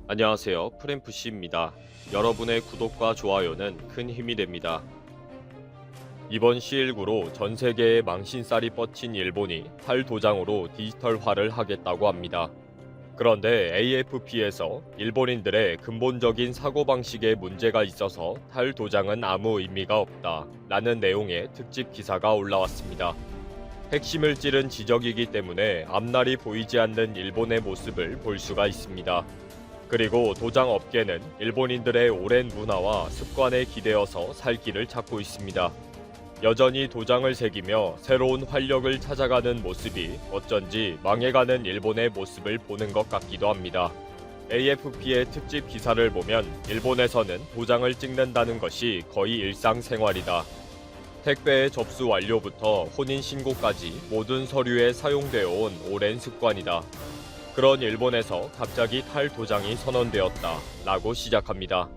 안녕하세요. 프램프씨입니다. 여러분의 구독과 좋아요는 큰 힘이 됩니다. 이번 C19로 전 세계에 망신살이 뻗친 일본이 탈도장으로 디지털화를 하겠다고 합니다. 그런데 AFP에서 일본인들의 근본적인 사고방식에 문제가 있어서 탈도장은 아무 의미가 없다 라는 내용의 특집 기사가 올라왔습니다. 핵심을 찌른 지적이기 때문에 앞날이 보이지 않는 일본의 모습을 볼 수가 있습니다. 그리고 도장 업계는 일본인들의 오랜 문화와 습관에 기대어서 살 길을 찾고 있습니다. 여전히 도장을 새기며 새로운 활력을 찾아가는 모습이 어쩐지 망해가는 일본의 모습을 보는 것 같기도 합니다. AFP의 특집 기사를 보면 일본에서는 도장을 찍는다는 것이 거의 일상생활이다. 택배의 접수 완료부터 혼인신고까지 모든 서류에 사용되어 온 오랜 습관이다. 그런 일본에서 갑자기 탈도장이 선언되었다 라고 시작합니다.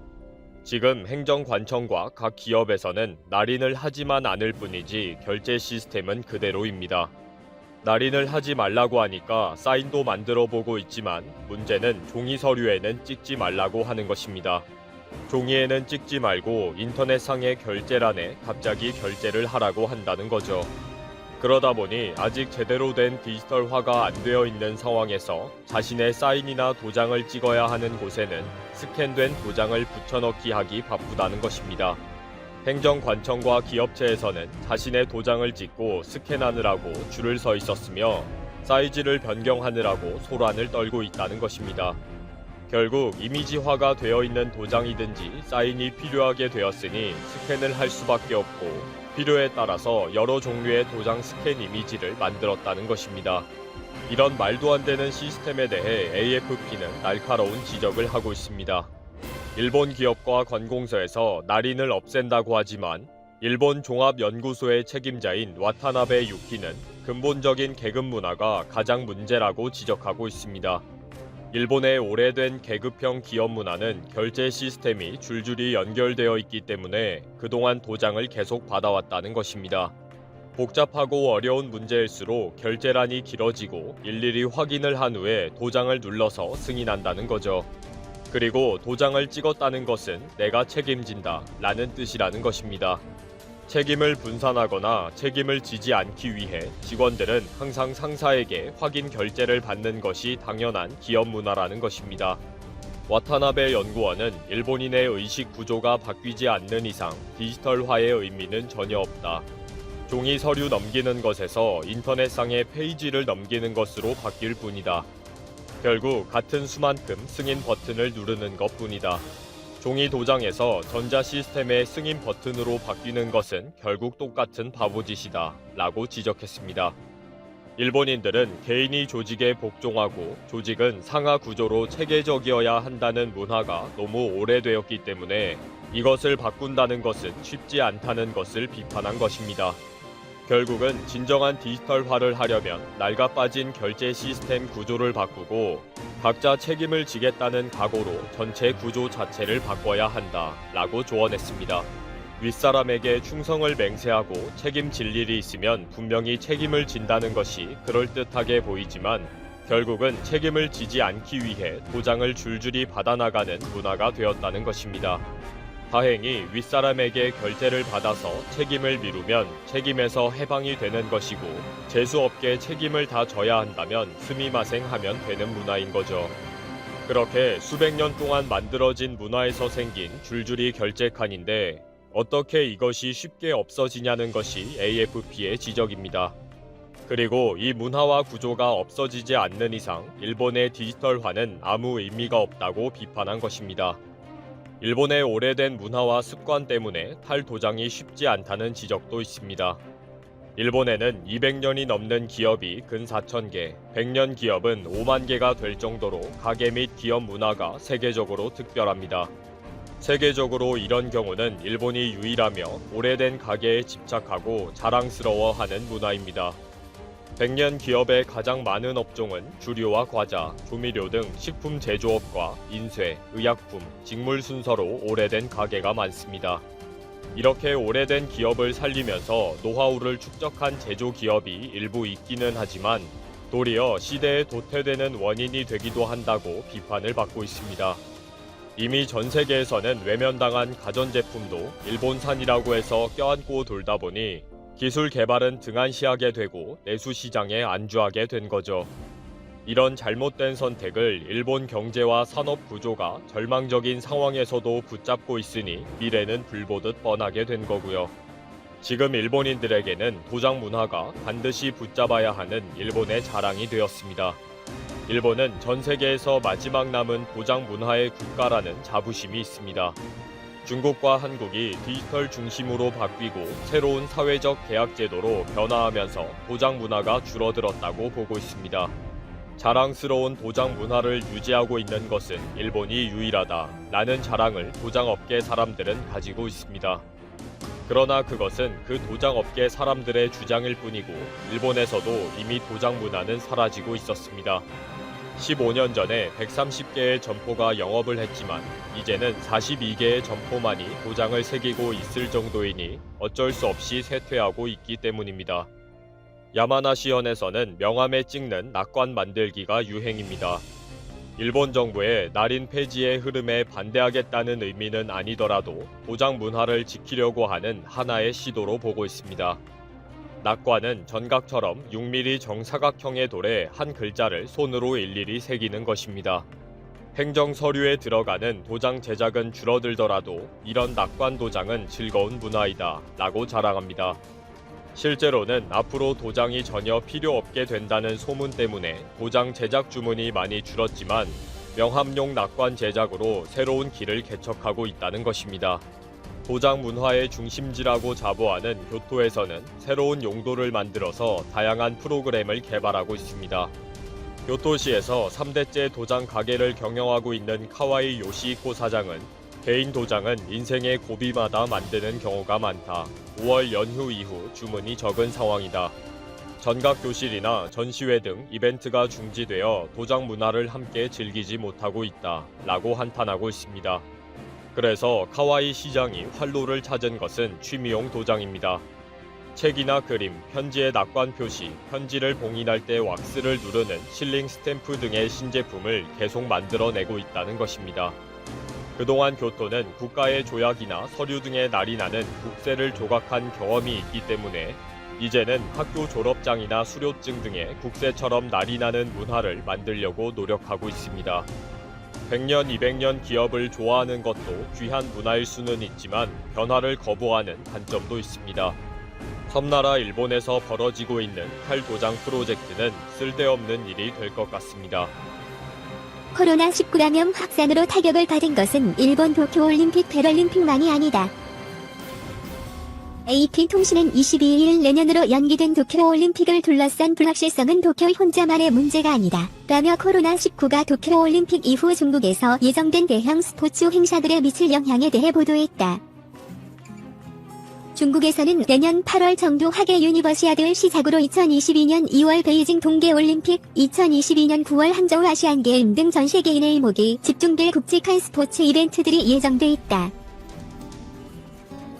지금 행정관청과 각 기업에서는 날인을 하지만 않을 뿐이지 결제 시스템은 그대로입니다. 날인을 하지 말라고 하니까 사인도 만들어 보고 있지만 문제는 종이 서류에는 찍지 말라고 하는 것입니다. 종이에는 찍지 말고 인터넷상의 결제란에 갑자기 결제를 하라고 한다는 거죠. 그러다 보니 아직 제대로 된 디지털화가 안 되어 있는 상황에서 자신의 사인이나 도장을 찍어야 하는 곳에는 스캔된 도장을 붙여넣기 하기 바쁘다는 것입니다. 행정관청과 기업체에서는 자신의 도장을 찍고 스캔하느라고 줄을 서 있었으며 사이즈를 변경하느라고 소란을 떨고 있다는 것입니다. 결국 이미지화가 되어 있는 도장이든지 사인이 필요하게 되었으니 스캔을 할 수밖에 없고 필요에 따라서 여러 종류의 도장 스캔 이미지를 만들었다는 것입니다. 이런 말도 안 되는 시스템에 대해 AFP는 날카로운 지적을 하고 있습니다. 일본 기업과 관공서에서 날인을 없앤다고 하지만 일본 종합연구소의 책임자인 와타나베 유키는 근본적인 계급 문화가 가장 문제라고 지적하고 있습니다. 일본의 오래된 계급형 기업 문화는 결제 시스템이 줄줄이 연결되어 있기 때문에 그동안 도장을 계속 받아왔다는 것입니다. 복잡하고 어려운 문제일수록 결제란이 길어지고 일일이 확인을 한 후에 도장을 눌러서 승인한다는 거죠. 그리고 도장을 찍었다는 것은 내가 책임진다 라는 뜻이라는 것입니다. 책임을 분산하거나 책임을 지지 않기 위해 직원들은 항상 상사에게 확인 결제를 받는 것이 당연한 기업 문화라는 것입니다. 와타나베 연구원은 일본인의 의식 구조가 바뀌지 않는 이상 디지털화의 의미는 전혀 없다. 종이 서류 넘기는 것에서 인터넷상의 페이지를 넘기는 것으로 바뀔 뿐이다. 결국 같은 수만큼 승인 버튼을 누르는 것뿐이다. 종이 도장에서 전자 시스템의 승인 버튼으로 바뀌는 것은 결국 똑같은 바보짓이다 라고 지적했습니다. 일본인들은 개인이 조직에 복종하고 조직은 상하 구조로 체계적이어야 한다는 문화가 너무 오래되었기 때문에 이것을 바꾼다는 것은 쉽지 않다는 것을 비판한 것입니다. 결국은 진정한 디지털화를 하려면 낡아빠진 결제 시스템 구조를 바꾸고 각자 책임을 지겠다는 각오로 전체 구조 자체를 바꿔야 한다 라고 조언했습니다. 윗사람에게 충성을 맹세하고 책임질 일이 있으면 분명히 책임을 진다는 것이 그럴듯하게 보이지만 결국은 책임을 지지 않기 위해 도장을 줄줄이 받아나가는 문화가 되었다는 것입니다. 다행히 윗사람에게 결제를 받아서 책임을 미루면 책임에서 해방이 되는 것이고 제수업계 책임을 다 져야 한다면 스미마생 하면 되는 문화인 거죠. 그렇게 수백 년 동안 만들어진 문화에서 생긴 줄줄이 결제칸인데 어떻게 이것이 쉽게 없어지냐는 것이 AFP의 지적입니다. 그리고 이 문화와 구조가 없어지지 않는 이상 일본의 디지털화는 아무 의미가 없다고 비판한 것입니다. 일본의 오래된 문화와 습관 때문에 탈도장이 쉽지 않다는 지적도 있습니다. 일본에는 200년이 넘는 기업이 근 4,000개, 100년 기업은 5만 개가 될 정도로 가게 및 기업 문화가 세계적으로 특별합니다. 세계적으로 이런 경우는 일본이 유일하며 오래된 가게에 집착하고 자랑스러워하는 문화입니다. 100년 기업의 가장 많은 업종은 주류와 과자, 조미료 등 식품 제조업과 인쇄, 의약품, 직물 순서로 오래된 가게가 많습니다. 이렇게 오래된 기업을 살리면서 노하우를 축적한 제조 기업이 일부 있기는 하지만 도리어 시대에 도태되는 원인이 되기도 한다고 비판을 받고 있습니다. 이미 전 세계에서는 외면당한 가전제품도 일본산이라고 해서 껴안고 돌다 보니 기술 개발은 등한시하게 되고 내수 시장에 안주하게 된 거죠. 이런 잘못된 선택을 일본 경제와 산업 구조가 절망적인 상황에서도 붙잡고 있으니 미래는 불보듯 뻔하게 된 거고요. 지금 일본인들에게는 도장 문화가 반드시 붙잡아야 하는 일본의 자랑이 되었습니다. 일본은 전 세계에서 마지막 남은 도장 문화의 국가라는 자부심이 있습니다. 중국과 한국이 디지털 중심으로 바뀌고 새로운 사회적 계약 제도로 변화하면서 도장 문화가 줄어들었다고 보고 있습니다. 자랑스러운 도장 문화를 유지하고 있는 것은 일본이 유일하다라는 자랑을 도장업계 사람들은 가지고 있습니다. 그러나 그것은 그 도장업계 사람들의 주장일 뿐이고 일본에서도 이미 도장 문화는 사라지고 있었습니다. 15년 전에 130개의 점포가 영업을 했지만 이제는 42개의 점포만이 도장을 새기고 있을 정도이니 어쩔 수 없이 쇠퇴하고 있기 때문입니다. 야마나시현에서는 명함에 찍는 낙관 만들기가 유행입니다. 일본 정부의 날인 폐지의 흐름에 반대하겠다는 의미는 아니더라도 도장 문화를 지키려고 하는 하나의 시도로 보고 있습니다. 낙관은 전각처럼 6mm 정사각형의 돌에 한 글자를 손으로 일일이 새기는 것입니다. 행정 서류에 들어가는 도장 제작은 줄어들더라도 이런 낙관 도장은 즐거운 문화이다 라고 자랑합니다. 실제로는 앞으로 도장이 전혀 필요 없게 된다는 소문 때문에 도장 제작 주문이 많이 줄었지만 명함용 낙관 제작으로 새로운 길을 개척하고 있다는 것입니다. 도장 문화의 중심지라고 자부하는 교토에서는 새로운 용도를 만들어서 다양한 프로그램을 개발하고 있습니다. 교토시에서 3대째 도장 가게를 경영하고 있는 카와이 요시히코 사장은 개인 도장은 인생의 고비마다 만드는 경우가 많다. 5월 연휴 이후 주문이 적은 상황이다. 전각 교실이나 전시회 등 이벤트가 중지되어 도장 문화를 함께 즐기지 못하고 있다. 라고 한탄하고 있습니다. 그래서 카와이 시장이 활로를 찾은 것은 취미용 도장입니다. 책이나 그림, 편지의 낙관 표시, 편지를 봉인할 때 왁스를 누르는 실링 스탬프 등의 신제품을 계속 만들어내고 있다는 것입니다. 그동안 교토는 국가의 조약이나 서류 등에 날이 나는 국세를 조각한 경험이 있기 때문에 이제는 학교 졸업장이나 수료증 등의 국세처럼 날이 나는 문화를 만들려고 노력하고 있습니다. 100년, 200년 기업을 좋아하는 것도 귀한 문화일 수는 있지만 변화를 거부하는 단점도 있습니다. 섬나라 일본에서 벌어지고 있는 탈도장 프로젝트는 쓸데없는 일이 될 것 같습니다. 코로나19 감염 확산으로 타격을 받은 것은 일본 도쿄올림픽 패럴림픽만이 아니다. AP통신은 22일 내년으로 연기된 도쿄올림픽을 둘러싼 불확실성은 도쿄 혼자만의 문제가 아니다 라며 코로나19가 도쿄올림픽 이후 중국에서 예정된 대형 스포츠 행사들에 미칠 영향에 대해 보도했다. 중국에서는 내년 8월 정도 하계 유니버시아드를 시작으로 2022년 2월 베이징 동계올림픽, 2022년 9월 항저우 아시안게임 등 전 세계인의 이목이 집중될 굵직한 스포츠 이벤트들이 예정돼 있다.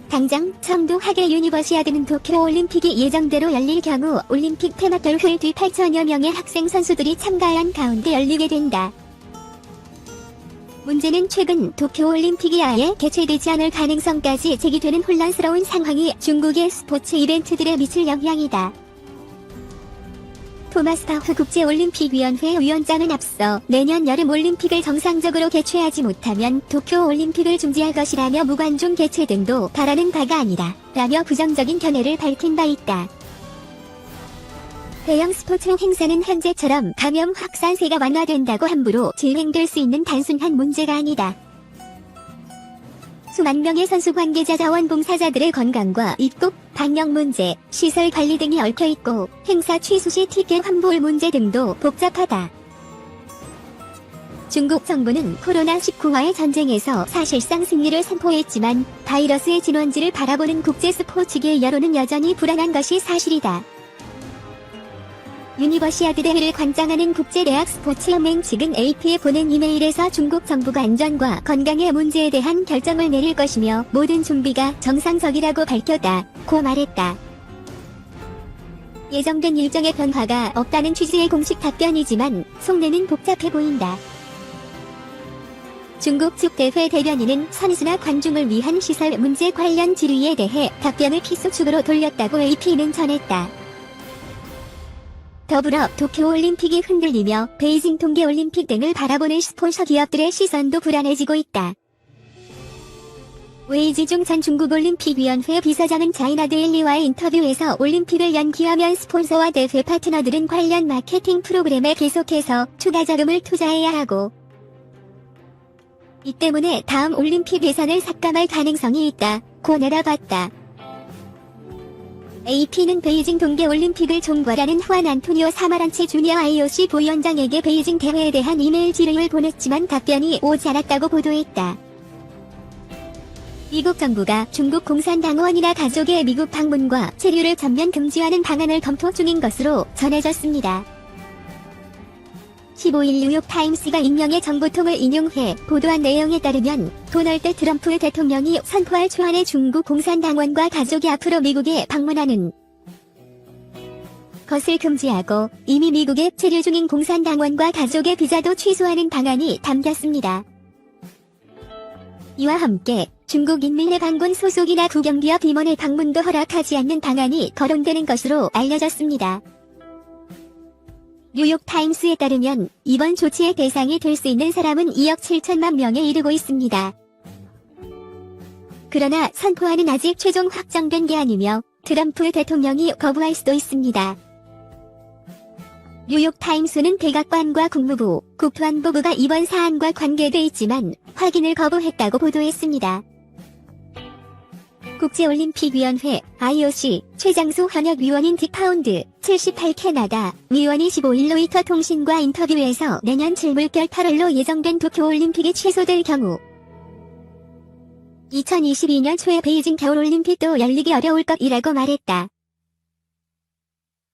당장 청도 하계 유니버시아드는 도쿄올림픽이 예정대로 열릴 경우 올림픽 테마별회 뒤 8천여 명의 학생 선수들이 참가한 가운데 열리게 된다. 문제는 최근 도쿄올림픽이 아예 개최되지 않을 가능성까지 제기되는 혼란스러운 상황이 중국의 스포츠 이벤트들에 미칠 영향이다. 토마스 바흐 국제올림픽위원회 위원장은 앞서 내년 여름 올림픽을 정상적으로 개최하지 못하면 도쿄올림픽을 중지할 것이라며 무관중 개최 등도 바라는 바가 아니다 라며 부정적인 견해를 밝힌 바 있다. 대형 스포츠 행사는 현재처럼 감염 확산세가 완화된다고 함부로 진행될 수 있는 단순한 문제가 아니다. 수만 명의 선수 관계자 자원봉사자들의 건강과 입국, 방역 문제, 시설 관리 등이 얽혀있고 행사 취소 시 티켓 환불 문제 등도 복잡하다. 중국 정부는 코로나19와의 전쟁에서 사실상 승리를 선포했지만 바이러스의 진원지를 바라보는 국제 스포츠계 여론은 여전히 불안한 것이 사실이다. 유니버시아드 대회를 관장하는 국제대학 스포츠연맹 측은 AP에 보낸 이메일에서 중국 정부가 안전과 건강의 문제에 대한 결정을 내릴 것이며 모든 준비가 정상적이라고 밝혔다고 말했다. 예정된 일정의 변화가 없다는 취지의 공식 답변이지만 속내는 복잡해 보인다. 중국 측 대회 대변인은 선수나 관중을 위한 시설 문제 관련 질의에 대해 답변을 피소축으로 돌렸다고 AP는 전했다. 더불어 도쿄올림픽이 흔들리며 베이징 동계올림픽 등을 바라보는 스폰서 기업들의 시선도 불안해지고 있다. 웨이지중 전 중국올림픽위원회 비서장은 차이나 데일리와의 인터뷰에서 올림픽을 연기하면 스폰서와 대회 파트너들은 관련 마케팅 프로그램에 계속해서 추가 자금을 투자해야 하고 이 때문에 다음 올림픽 예산을 삭감할 가능성이 있다고 내다봤다. AP는 베이징 동계올림픽을 총괄하는 후안 안토니오 사마란체 주니어 IOC 부위원장에게 베이징 대회에 대한 이메일 질의를 보냈지만 답변이 오지 않았다고 보도했다. 미국 정부가 중국 공산당원이나 가족의 미국 방문과 체류를 전면 금지하는 방안을 검토 중인 것으로 전해졌습니다. 15일 뉴욕타임스가 익명의 정보통을 인용해 보도한 내용에 따르면 도널드 트럼프 대통령이 선포할 초안의 중국 공산당원과 가족이 앞으로 미국에 방문하는 것을 금지하고 이미 미국에 체류 중인 공산당원과 가족의 비자도 취소하는 방안이 담겼습니다. 이와 함께 중국 인민해방군 소속이나 국영기업 임원의 방문도 허락하지 않는 방안이 거론되는 것으로 알려졌습니다. 뉴욕타임스에 따르면 이번 조치의 대상이 될 수 있는 사람은 2억 7천만 명에 이르고 있습니다. 그러나 선포안은 아직 최종 확정된 게 아니며 트럼프 대통령이 거부할 수도 있습니다. 뉴욕타임스는 백악관과 국무부, 국토안보부가 이번 사안과 관계돼 있지만 확인을 거부했다고 보도했습니다. 국제올림픽위원회 IOC 최장수 현역위원인 딕 파운드 78 캐나다 위원이 15일 로이터 통신과 인터뷰에서 내년 7물결 8월로 예정된 도쿄올림픽이 취소될 경우 2022년 초에 베이징 겨울올림픽도 열리기 어려울 것이라고 말했다.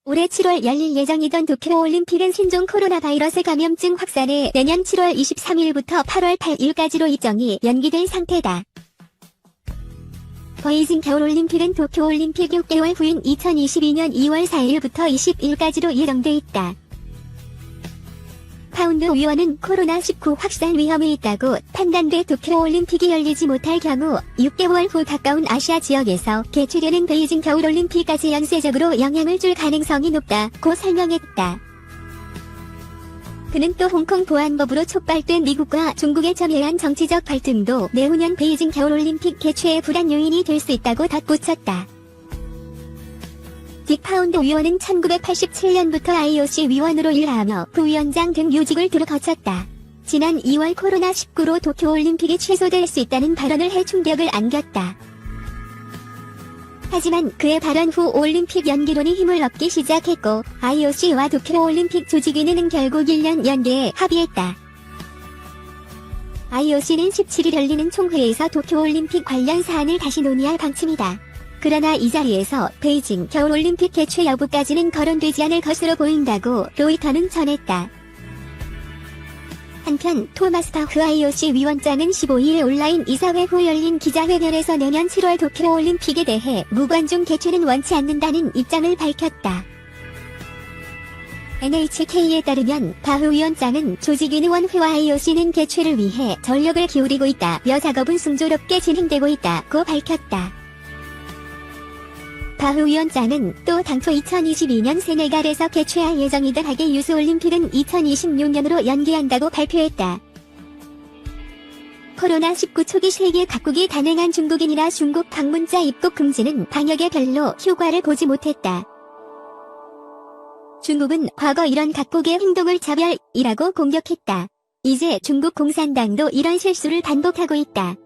올해 7월 열릴 예정이던 도쿄올림픽은 신종 코로나 바이러스 감염증 확산에 내년 7월 23일부터 8월 8일까지로 일정이 연기된 상태다. 베이징 겨울올림픽은 도쿄올림픽 6개월 후인 2022년 2월 4일부터 20일까지로 예정돼 있다. 파운드 위원은 코로나19 확산 위험이 있다고 판단돼 도쿄올림픽이 열리지 못할 경우 6개월 후 가까운 아시아 지역에서 개최되는 베이징 겨울올림픽까지 연쇄적으로 영향을 줄 가능성이 높다고 설명했다. 그는 또 홍콩 보안법으로 촉발된 미국과 중국의 첨예한 정치적 갈등도 내후년 베이징 겨울올림픽 개최의 불안 요인이 될 수 있다고 덧붙였다. 딕 파운드 위원은 1987년부터 IOC 위원으로 일하며 부위원장 등 요직을 두루 거쳤다. 지난 2월 코로나19로 도쿄올림픽이 취소될 수 있다는 발언을 해 충격을 안겼다. 하지만 그의 발언 후 올림픽 연기론이 힘을 얻기 시작했고 IOC와 도쿄올림픽 조직위는 결국 1년 연기에 합의했다. IOC는 17일 열리는 총회에서 도쿄올림픽 관련 사안을 다시 논의할 방침이다. 그러나 이 자리에서 베이징 겨울올림픽 개최 여부까지는 거론되지 않을 것으로 보인다고 로이터는 전했다. 한편 토마스 바흐 IOC 위원장은 15일 온라인 이사회 후 열린 기자회견에서 내년 7월 도쿄올림픽에 대해 무관중 개최는 원치 않는다는 입장을 밝혔다. NHK에 따르면 바흐 위원장은 조직위원회와 IOC는 개최를 위해 전력을 기울이고 있다며 작업은 순조롭게 진행되고 있다고 밝혔다. 바흐 위원장은 또 당초 2022년 세네갈에서 개최할 예정이던 하계 유스올림픽은 2026년으로 연기한다고 발표했다. 코로나19 초기 세계 각국이 단행한 중국인이나 중국 방문자 입국 금지는 방역에 별로 효과를 보지 못했다. 중국은 과거 이런 각국의 행동을 차별이라고 공격했다. 이제 중국 공산당도 이런 실수를 반복하고 있다.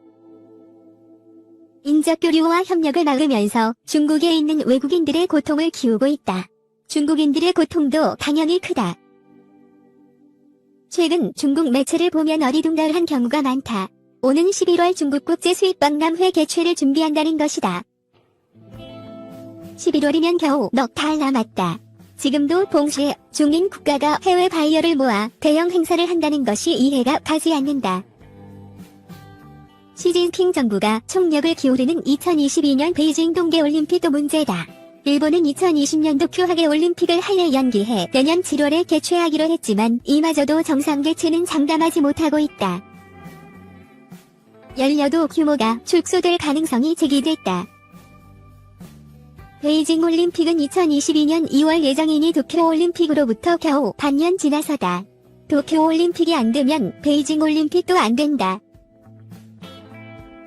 인적 교류와 협력을 막으면서 중국에 있는 외국인들의 고통을 키우고 있다. 중국인들의 고통도 당연히 크다. 최근 중국 매체를 보면 어리둥절한 경우가 많다. 오는 11월 중국 국제수입박람회 개최를 준비한다는 것이다. 11월이면 겨우 넉 달 남았다. 지금도 동시에 중인 국가가 해외 바이어를 모아 대형 행사를 한다는 것이 이해가 가지 않는다. 시진핑 정부가 총력을 기울이는 2022년 베이징 동계올림픽도 문제다. 일본은 2020년 도쿄 하계올림픽을 한 해 연기해 내년 7월에 개최하기로 했지만 이마저도 정상 개최는 장담하지 못하고 있다. 연료도 규모가 축소될 가능성이 제기됐다. 베이징 올림픽은 2022년 2월 예정이니 도쿄 올림픽으로부터 겨우 반년 지나서다. 도쿄 올림픽이 안 되면 베이징 올림픽도 안 된다.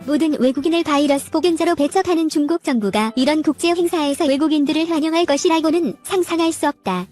모든 외국인을 바이러스 보균자로 배척하는 중국 정부가 이런 국제 행사에서 외국인들을 환영할 것이라고는 상상할 수 없다.